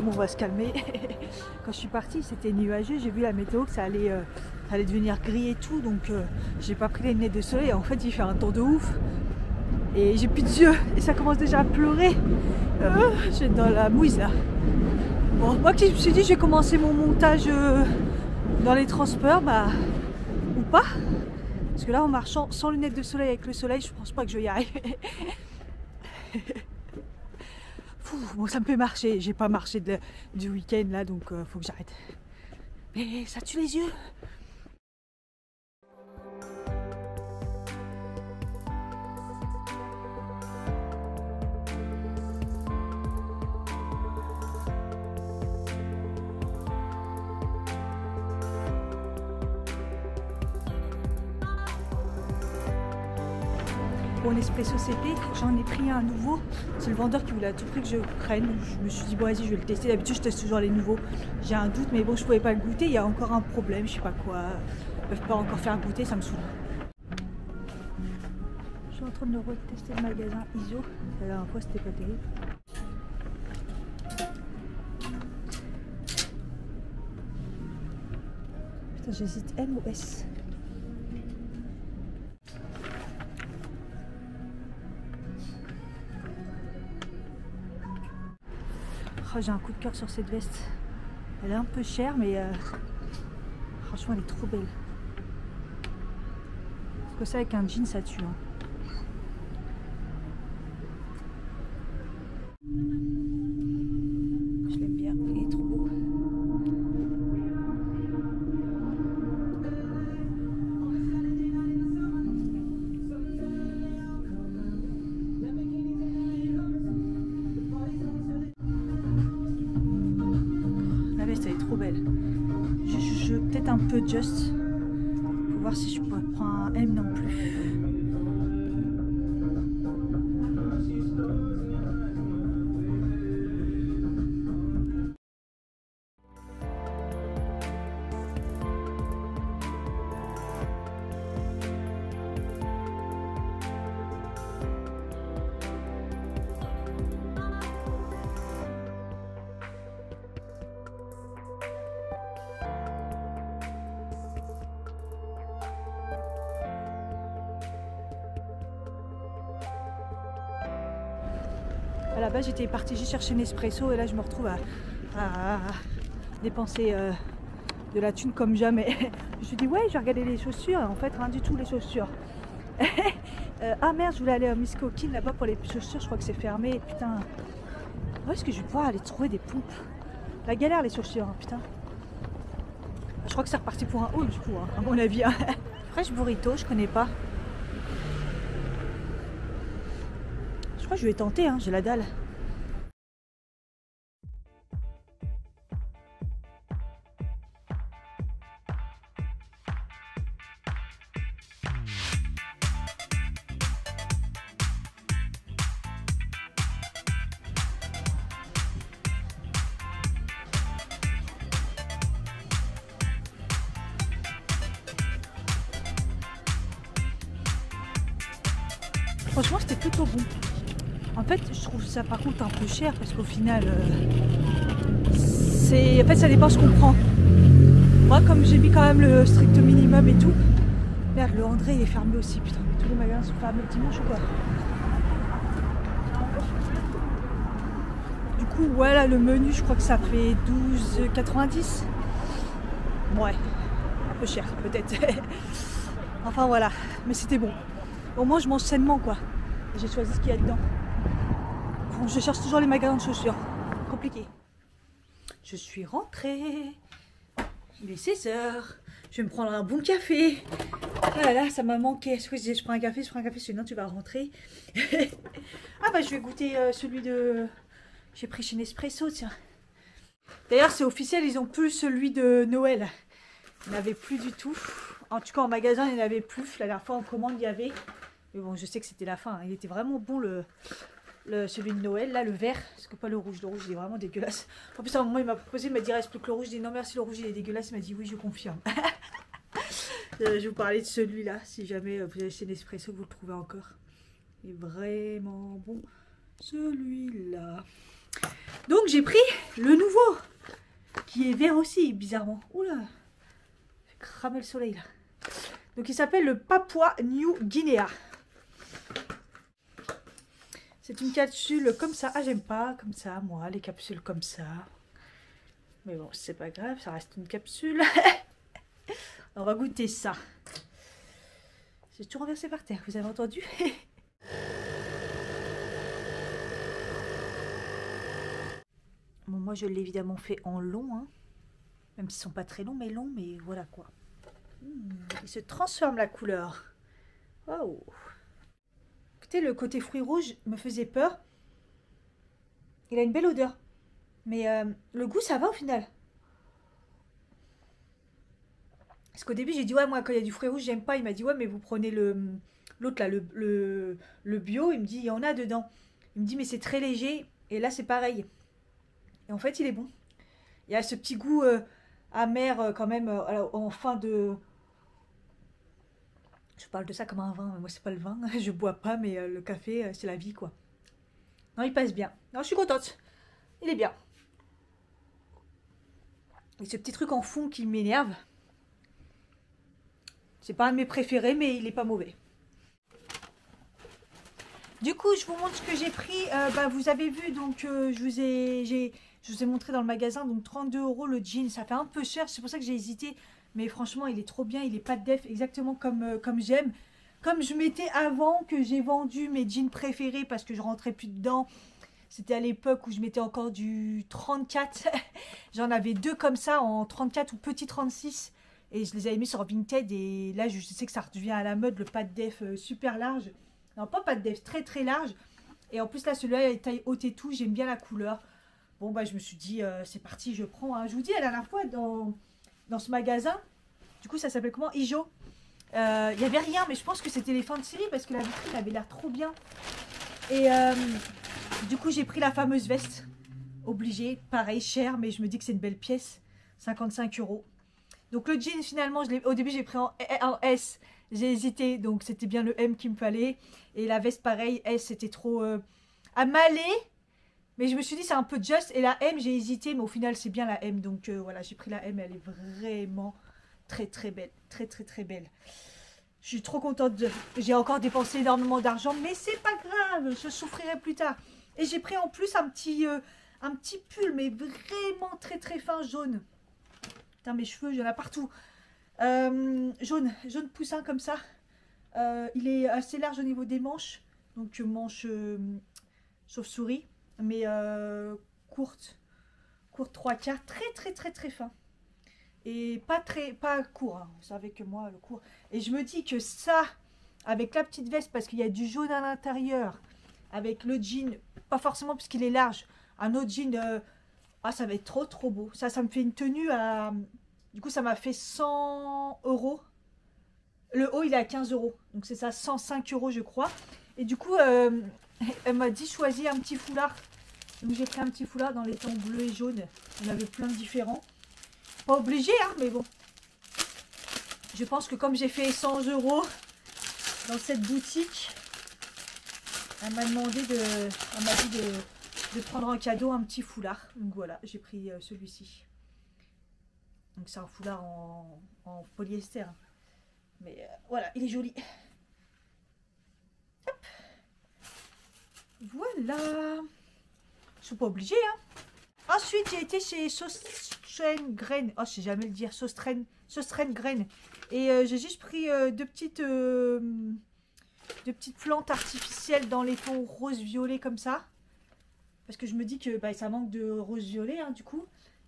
On va se calmer. Quand je suis partie, c'était nuageux. J'ai vu la météo que ça allait devenir gris et tout. Donc, j'ai pas pris les lunettes de soleil. En fait, il fait un temps de ouf. Et j'ai plus de yeux. Et ça commence déjà à pleurer. Je suis dans la mouise là. Bon, moi qui me suis dit, je vais commencer mon montage dans les transports. Bah, ou pas. Parce que là, en marchant sans lunettes de soleil avec le soleil, je pense pas que je vais y arriver. Bon, ça me fait marcher, j'ai pas marché du week-end là donc faut que j'arrête. Mais ça tue les yeux. Bon, l'espresso CP, j'en ai pris un nouveau. C'est le vendeur qui voulait à tout prix que je prenne. Je me suis dit, bon, vas-y, je vais le tester. D'habitude, je teste toujours les nouveaux. J'ai un doute, mais bon, je pouvais pas le goûter. Il y a encore un problème, je sais pas quoi. Ils peuvent pas encore faire goûter, ça me saoule. Je suis en train de retester le magasin ISO. La dernière fois, c'était pas terrible. Putain, j'hésite M ou S. Oh, j'ai un coup de cœur sur cette veste. Elle est un peu chère, mais franchement, elle est trop belle. Parce que ça, avec un jean, ça tue. Hein. Je l'aime bien, il est trop beau. Elle est trop belle. Je peut-être un peu juste pour voir si je pourrais prendre un M non plus. À la base, j'étais partie juste chercher une espresso et là, je me retrouve à dépenser de la thune comme jamais. Je me suis dit, ouais, je vais regarder les chaussures. En fait, rien du tout, les chaussures. Ah merde, je voulais aller à Miss Coquine là-bas pour les chaussures. Je crois que c'est fermé. Putain. Où est-ce que je vais pouvoir aller trouver des pompes? La galère les chaussures, hein, putain. Je crois que c'est reparti pour un haul du coup, hein, à mon avis. Hein. Fresh burrito, je connais pas. Je crois que je vais tenter, hein, j'ai la dalle. Franchement, c'était plutôt bon. En fait, je trouve ça par contre un peu cher parce qu'au final, en fait, ça dépend ce qu'on prend. Moi, comme j'ai mis quand même le strict minimum et tout. Merde, le André il est fermé aussi, putain. Tous les magasins sont fermés le dimanche ou quoi? Du coup, voilà, le menu, je crois que ça fait 12,90. Ouais, un peu cher peut-être. Enfin voilà, mais c'était bon. Au moins, je mange sainement quoi. J'ai choisi ce qu'il y a dedans. Bon, je cherche toujours les magasins de chaussures. Compliqué. Je suis rentrée. Il est 16h. Je vais me prendre un bon café. Ah là là, ça m'a manqué. Est-ce que je disais je prends un café, sinon tu vas rentrer. Ah bah je vais goûter celui de... J'ai pris chez Nespresso, tiens. D'ailleurs, c'est officiel, ils ont plus celui de Noël. Il n'y en avait plus du tout. En tout cas, en magasin, il n'y en avait plus. La dernière fois, en commande, il y avait. Mais bon, je sais que c'était la fin. Hein. Il était vraiment bon, celui de Noël, là, le vert. Parce que pas le rouge. Le rouge, il est vraiment dégueulasse. En plus, à un moment, il m'a proposé, il m'a dit, reste plus que le rouge. Je dis, non, merci, le rouge, il est dégueulasse. Il m'a dit, oui, je confirme. Je vais vous parler de celui-là, si jamais vous avez chez Nespresso, que vous le trouvez encore. Il est vraiment bon, celui-là. Donc, j'ai pris le nouveau, qui est vert aussi, bizarrement. Oula, j'ai cramé le soleil, là. Donc, il s'appelle le Papua New Guinea. C'est une capsule comme ça. Ah, j'aime pas comme ça, moi, les capsules comme ça. Mais bon, c'est pas grave, ça reste une capsule. On va goûter ça. J'ai tout renversé par terre, vous avez entendu? Bon, moi, je l'ai évidemment fait en long, hein. Même s'ils sont pas très longs, mais longs, mais voilà quoi. Il se transforme la couleur. Oh. Écoutez, le côté fruits rouges me faisait peur. Il a une belle odeur. Mais le goût, ça va au final. Parce qu'au début, j'ai dit, ouais, moi, quand il y a du fruit rouge, j'aime pas. Il m'a dit, ouais, mais vous prenez l'autre, là, le bio. Il me dit, il y en a dedans. Il me dit, mais c'est très léger. Et là, c'est pareil. Et en fait, il est bon. Il y a ce petit goût amer quand même en fin de... Je parle de ça comme un vin. Moi, c'est pas le vin. Je bois pas, mais le café, c'est la vie, quoi. Non, il passe bien. Non, je suis contente. Il est bien. Et ce petit truc en fond qui m'énerve. C'est pas un de mes préférés, mais il est pas mauvais. Du coup, je vous montre ce que j'ai pris. Vous avez vu, donc je vous ai montré dans le magasin, donc 32 € le jean. Ça fait un peu cher, c'est pour ça que j'ai hésité. Mais franchement, il est trop bien, il est pas de def, exactement comme j'aime. Comme je mettais avant, que j'ai vendu mes jeans préférés parce que je rentrais plus dedans. C'était à l'époque où je mettais encore du 34. J'en avais deux comme ça en 34 ou petit 36. Et je les avais mis sur Vinted. Et là, je sais que ça redevient à la mode, le pas de def super large. Non, pas de def, très très large. Et en plus, là, celui-là, il est taille haute et tout. J'aime bien la couleur. Bon, bah, je me suis dit, c'est parti, je prends. Hein. Je vous dis, la dernière fois, dans ce magasin, du coup, ça s'appelle comment? Ijo. Il n'y avait rien, mais je pense que c'était les fins de série parce que la vitrine avait l'air trop bien. Et du coup, j'ai pris la fameuse veste. Obligée, pareil, cher, mais je me dis que c'est une belle pièce. 55 €. Donc le jean, finalement, au début, j'ai pris en S. J'ai hésité, donc c'était bien le M qu'il me fallait. Et la veste, pareil, S, c'était trop à maler. Mais je me suis dit, c'est un peu just. Et la M, j'ai hésité, mais au final, c'est bien la M. Donc voilà, j'ai pris la M. Elle est vraiment très, très belle. Très, très, très belle. Je suis trop contente. J'ai encore dépensé énormément d'argent, mais c'est pas grave. Je souffrirai plus tard. Et j'ai pris en plus un petit pull, mais vraiment très, très fin, jaune. Putain, mes cheveux, il y en a partout. Jaune poussin comme ça. Il est assez large au niveau des manches. Donc manche chauve-souris. mais courte 3/4, très fin. Et pas court, hein. Vous savez que moi, le court. Et je me dis que ça, avec la petite veste, parce qu'il y a du jaune à l'intérieur, avec le jean, pas forcément parce qu'il est large, un autre jean, ah, ça va être trop beau. Ça me fait une tenue à... Du coup, ça m'a fait 100 euros. Le haut, il est à 15 euros. Donc, c'est ça, 105 euros, je crois. Et du coup, elle m'a dit choisis un petit foulard. Donc, j'ai pris un petit foulard dans les tons bleus et jaunes. Il y en avait plein de différents. Pas obligé, hein, mais bon. Je pense que comme j'ai fait 100 euros dans cette boutique, elle m'a demandé elle m'a dit de prendre en cadeau un petit foulard. Donc voilà, j'ai pris celui-ci. Donc c'est un foulard en polyester. Mais voilà, il est joli. Hop. Voilà. Je suis pas obligée, hein. Ensuite, j'ai été chez Sostren-Grain. Oh, je sais jamais le dire. Sostren-Grain. Et j'ai juste pris deux petites plantes artificielles dans les tons rose-violet comme ça. Parce que je me dis que bah, ça manque de rose-violet, hein, du coup.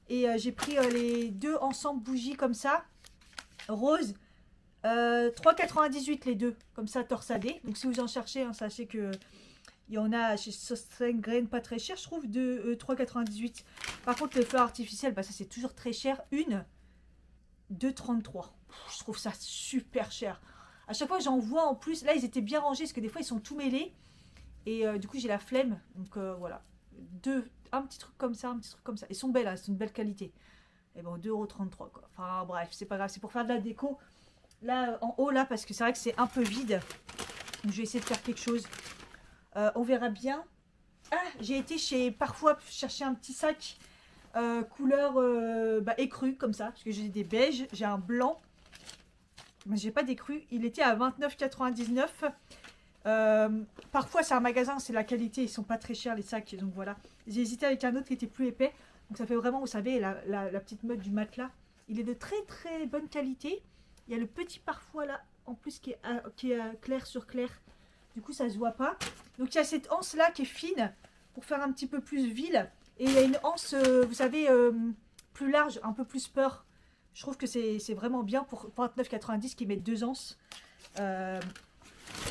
Et j'ai pris les deux ensemble bougies comme ça. Rose. 3,98 les deux. Comme ça, torsadés. Donc si vous en cherchez, hein, sachez que... Il y en a chez Sostren-Grain pas très cher, je trouve, de 3,98. Par contre, les fleurs artificielles, bah, ça c'est toujours très cher. Une, 2,33. Je trouve ça super cher. À chaque fois, j'en vois en plus. Là, ils étaient bien rangés parce que des fois, ils sont tout mêlés. Et du coup, j'ai la flemme. Donc voilà. Un petit truc comme ça, un petit truc comme ça. Ils sont belles, hein, c'est une belle qualité. Et bon, 2,33 quoi. Enfin bref, c'est pas grave. C'est pour faire de la déco. Là, en haut, là, parce que c'est vrai que c'est un peu vide. Donc, je vais essayer de faire quelque chose. On verra bien. Ah, j'ai été parfois chercher un petit sac couleur écru comme ça. Parce que j'ai des beiges, j'ai un blanc. Mais j'ai pas d'écru. Il était à 29,99. Parfois c'est un magasin, c'est la qualité. Ils sont pas très chers les sacs. Donc voilà. J'ai hésité avec un autre qui était plus épais. Donc ça fait vraiment, vous savez, la petite mode du matelas. Il est de très bonne qualité. Il y a le petit parfois là, en plus qui est clair sur clair. Du coup, ça se voit pas. Donc, il y a cette anse là qui est fine pour faire un petit peu plus ville. Et il y a une anse, vous savez, plus large, un peu plus peur. Je trouve que c'est vraiment bien pour 29,90 qui mettent deux anses.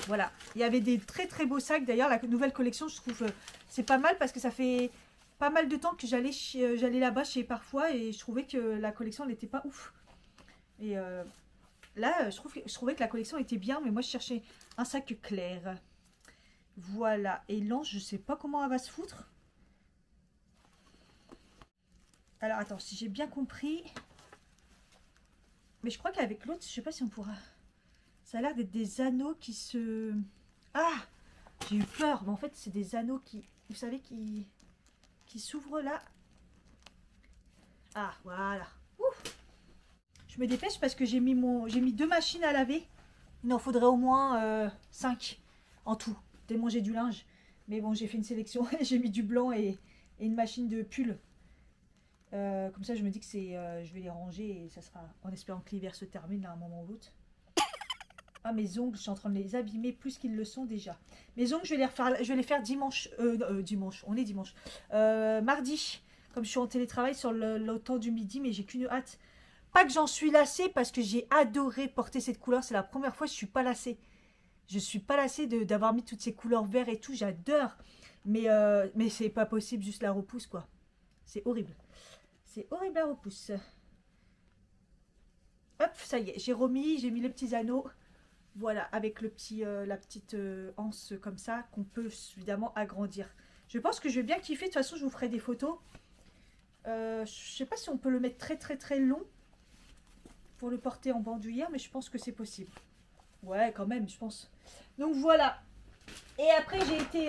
Voilà. Il y avait des très beaux sacs. D'ailleurs, la nouvelle collection, je trouve, c'est pas mal parce que ça fait pas mal de temps que j'allais là-bas chez Parfois et je trouvais que la collection n'était pas ouf. Et là, je trouvais que la collection était bien, mais moi, je cherchais un sac clair. Voilà. Et l'ange, je sais pas comment elle va se foutre. Alors, attends, si j'ai bien compris... Mais je crois qu'avec l'autre, je sais pas si on pourra... Ça a l'air d'être des anneaux qui se... Ah! J'ai eu peur. Mais en fait, c'est des anneaux qui... Vous savez, qui s'ouvrent là. Ah, voilà. Ouf! Je me dépêche parce que j'ai mis deux machines à laver. Il en faudrait au moins 5 en tout, tellement j'ai du linge. Mais bon, j'ai fait une sélection. J'ai mis du blanc et une machine de pull. Comme ça, je me dis que je vais les ranger et ça sera en espérant que l'hiver se termine à un moment ou l'autre. Ah, mes ongles, je suis en train de les abîmer plus qu'ils le sont déjà. Mes ongles, je vais les faire dimanche. Dimanche, on est dimanche. Mardi, comme je suis en télétravail sur le temps du midi, mais j'ai qu'une hâte. Pas que j'en suis lassée parce que j'ai adoré porter cette couleur. C'est la première fois que je suis pas lassée. Je suis pas lassée d'avoir mis toutes ces couleurs vert et tout. J'adore. Mais c'est pas possible, juste la repousse quoi. C'est horrible. C'est horrible la repousse. Hop, ça y est, j'ai mis les petits anneaux. Voilà, avec la petite anse comme ça, qu'on peut évidemment agrandir. Je pense que je vais bien kiffer. De toute façon, je vous ferai des photos. Je sais pas si on peut le mettre très long pour le porter en bandoulière, mais je pense que c'est possible. Ouais, quand même, je pense. Donc voilà. Et après, j'ai été...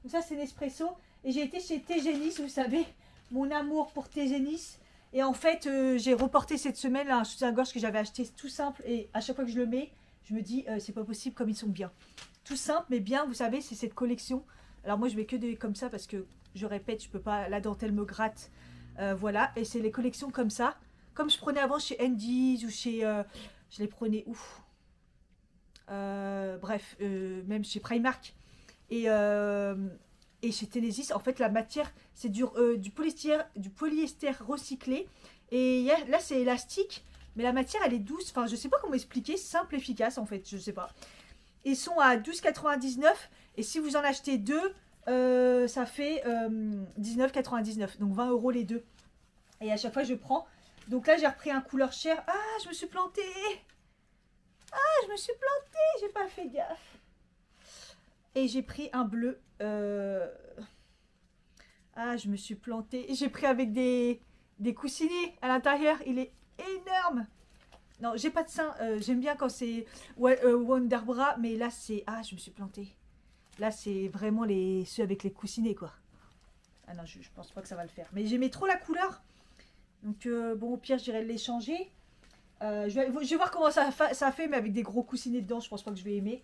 ça, c'est Nespresso. Et j'ai été chez Tegenis, vous savez, mon amour pour Tegenis. Et en fait, j'ai reporté cette semaine là, un soutien-gorge que j'avais acheté tout simple. Et à chaque fois que je le mets, je me dis, c'est pas possible comme ils sont bien. Tout simple, mais bien, vous savez, c'est cette collection. Alors moi, je mets que des comme ça parce que, je répète, je peux pas... La dentelle me gratte. Voilà, et c'est les collections comme ça. Comme je prenais avant chez Andy's ou chez... je les prenais où bref, même chez Primark. Et Et chez Telesis, en fait, la matière, c'est du polyester recyclé. Et là, c'est élastique. Mais la matière, elle est douce. Enfin, je sais pas comment expliquer. Simple, efficace, en fait. Je sais pas. Ils sont à 12,99 €. Et si vous en achetez deux, ça fait 19,99 €. Donc 20 € les deux. Et à chaque fois, je prends. Donc là, j'ai repris un couleur chair. Ah, je me suis plantée. Ah, je me suis plantée. J'ai pas fait gaffe. Et j'ai pris un bleu. Ah, je me suis plantée. J'ai pris avec des coussinets à l'intérieur. Il est énorme. Non, j'ai pas de sein. J'aime bien quand c'est Wonder Bra. Mais là, c'est... Ah, je me suis plantée. Là, c'est vraiment ceux avec les coussinets, quoi. Ah non, je pense pas que ça va le faire. Mais j'aimais trop la couleur. Donc, bon, au pire, je dirais les changer. Je vais voir comment ça fait, mais avec des gros coussinets dedans, je pense pas que je vais aimer.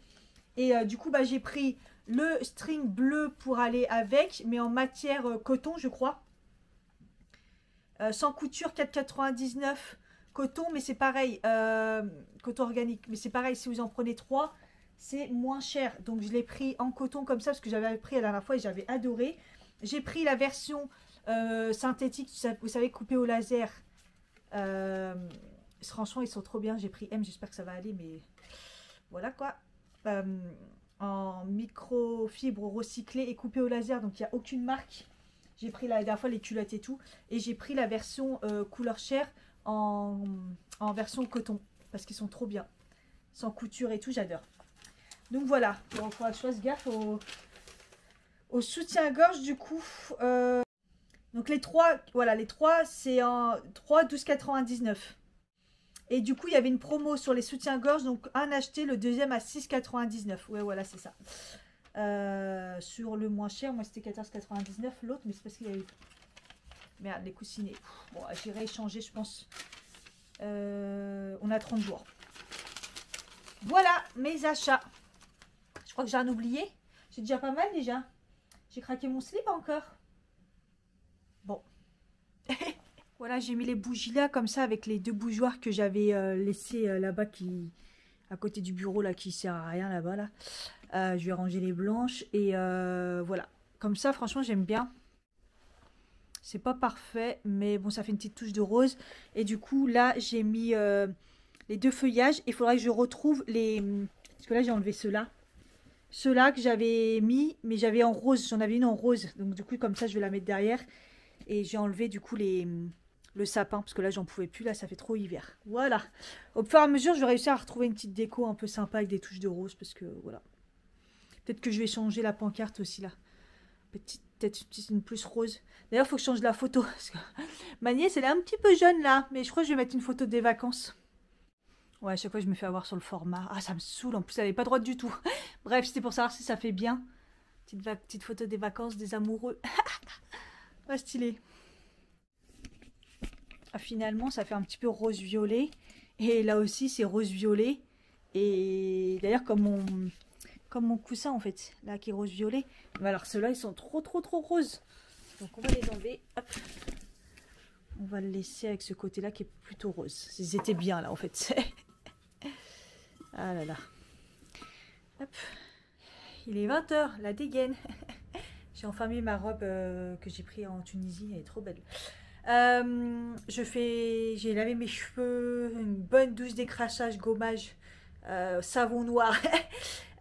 Et du coup, bah, j'ai pris le string bleu pour aller avec, mais en matière coton, je crois. Sans couture, 4,99 €. Coton, mais c'est pareil. Coton organique, mais c'est pareil, si vous en prenez 3, c'est moins cher. Donc, je l'ai pris en coton comme ça, parce que j'avais pris la dernière fois et j'avais adoré. J'ai pris la version synthétique, vous savez, coupée au laser. Franchement, ils sont trop bien. J'ai pris M, j'espère que ça va aller, mais voilà quoi. En microfibre recyclée et coupée au laser, donc il n'y a aucune marque. J'ai pris la dernière fois les culottes et tout. Et j'ai pris la version couleur chair en version coton, parce qu'ils sont trop bien. Sans couture et tout, j'adore. Donc voilà, il faudra que je fasse gaffe au soutien-gorge du coup. Donc les trois, voilà, les trois, c'est en 3, 12,99 €. Et du coup, il y avait une promo sur les soutiens-gorge. Donc, un acheté, le deuxième à 6,99 €. Ouais, voilà, c'est ça. Sur le moins cher, moi, c'était 14,99 € l'autre. Mais c'est parce qu'il y a eu... Merde, les coussinets. Bon, j'irai échanger, je pense. On a 30 jours. Voilà, mes achats. Je crois que j'ai un oublié. J'ai déjà pas mal, déjà. J'ai craqué mon slip encore. Bon. Voilà, j'ai mis les bougies là, comme ça, avec les deux bougeoirs que j'avais laissés là-bas, à côté du bureau, là, qui sert à rien, là-bas, là. Je vais ranger les blanches, et voilà. Comme ça, franchement, j'aime bien. C'est pas parfait, mais bon, ça fait une petite touche de rose. Et du coup, là, j'ai mis les deux feuillages. Il faudrait que je retrouve les... Parce que là, j'ai enlevé ceux-là. Ceux-là que j'avais mis, mais j'avais en rose. J'en avais une en rose. Donc, du coup, comme ça, je vais la mettre derrière. Et j'ai enlevé, du coup, le sapin, parce que là j'en pouvais plus, là ça fait trop hiver. Voilà, au fur et à mesure je vais réussir à retrouver une petite déco un peu sympa avec des touches de rose, parce que voilà, peut-être que je vais changer la pancarte aussi là, peut-être une plus rose. D'ailleurs il faut que je change la photo, parce que ma nièce elle est un petit peu jeune là, mais je crois que je vais mettre une photo des vacances. Ouais, à chaque fois je me fais avoir sur le format. Ah, ça me saoule, en plus elle n'est pas droite du tout. Bref, c'était pour savoir si ça fait bien. Petite photo des vacances, des amoureux. Pas stylé. Ah, finalement, ça fait un petit peu rose-violet. Et là aussi, c'est rose-violet. Et d'ailleurs, comme mon coussin, en fait. Là, qui est rose-violet. Mais alors, ceux-là, ils sont trop roses. Donc, on va les enlever. Hop. On va le laisser avec ce côté-là qui est plutôt rose. Ils étaient bien, là, en fait. Ah là là. Hop. Il est 20 h, la dégaine. J'ai enfin mis ma robe que j'ai pris en Tunisie. Elle est trop belle. J'ai lavé mes cheveux, une bonne douche décrassage, gommage, savon noir.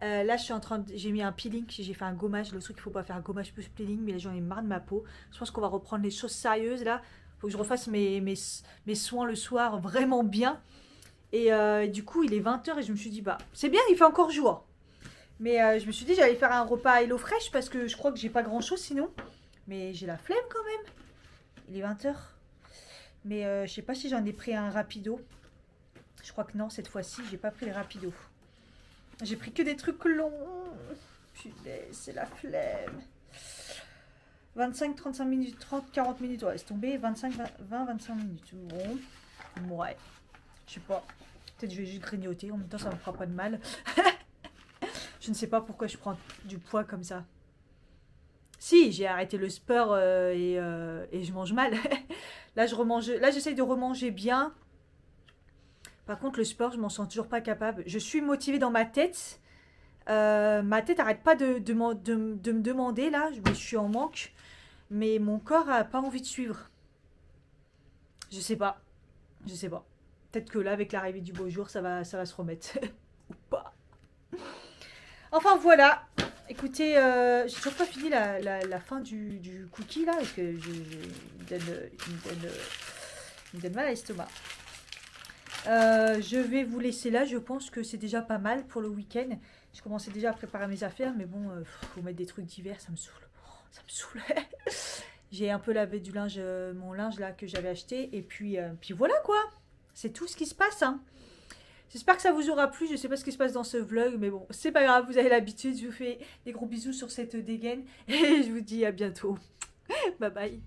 Là je suis en train de, j'ai mis un peeling, j'ai fait un gommage. Le truc il faut pas faire un gommage plus peeling, mais là j'en ai marre de ma peau. Je pense qu'on va reprendre les choses sérieuses là. Faut que je refasse mes soins le soir vraiment bien. Et du coup il est 20 h et je me suis dit bah c'est bien, il fait encore jour. Mais je me suis dit j'allais faire un repas à HelloFresh parce que je crois que j'ai pas grand chose sinon. Mais j'ai la flemme quand même. Il est 20 h. Mais je sais pas si j'en ai pris un rapido. Je crois que non, cette fois-ci, j'ai pas pris les rapidos. J'ai pris que des trucs longs. Putain, c'est la flemme. 25, 35 minutes, 30, 40 minutes. Ouais, laisse tomber. 25, 20, 25 minutes. Bon. Ouais. Je sais pas. Peut-être que je vais juste grignoter. En même temps, ça me fera pas de mal. Je ne sais pas pourquoi je prends du poids comme ça. Si, j'ai arrêté le sport et je mange mal. Là, j'essaye de remanger bien. Par contre, le sport, je m'en sens toujours pas capable. Je suis motivée dans ma tête. Ma tête arrête pas de me demander là, je suis en manque, mais mon corps a pas envie de suivre. Je sais pas, je sais pas. Peut-être que là, avec l'arrivée du beau jour, ça va se remettre. Ou pas. Enfin voilà. Écoutez, j'ai toujours pas fini la fin du cookie là, parce que il me donne mal à l'estomac. Je vais vous laisser là, je pense que c'est déjà pas mal pour le week-end. Je commençais déjà à préparer mes affaires, mais bon, faut mettre des trucs divers, ça me saoule. Oh, ça me saoule. J'ai un peu lavé du linge, mon linge là que j'avais acheté, et puis voilà quoi. C'est tout ce qui se passe, hein. J'espère que ça vous aura plu. Je sais pas ce qui se passe dans ce vlog, mais bon, c'est pas grave, vous avez l'habitude. Je vous fais des gros bisous sur cette dégaine et je vous dis à bientôt. Bye bye.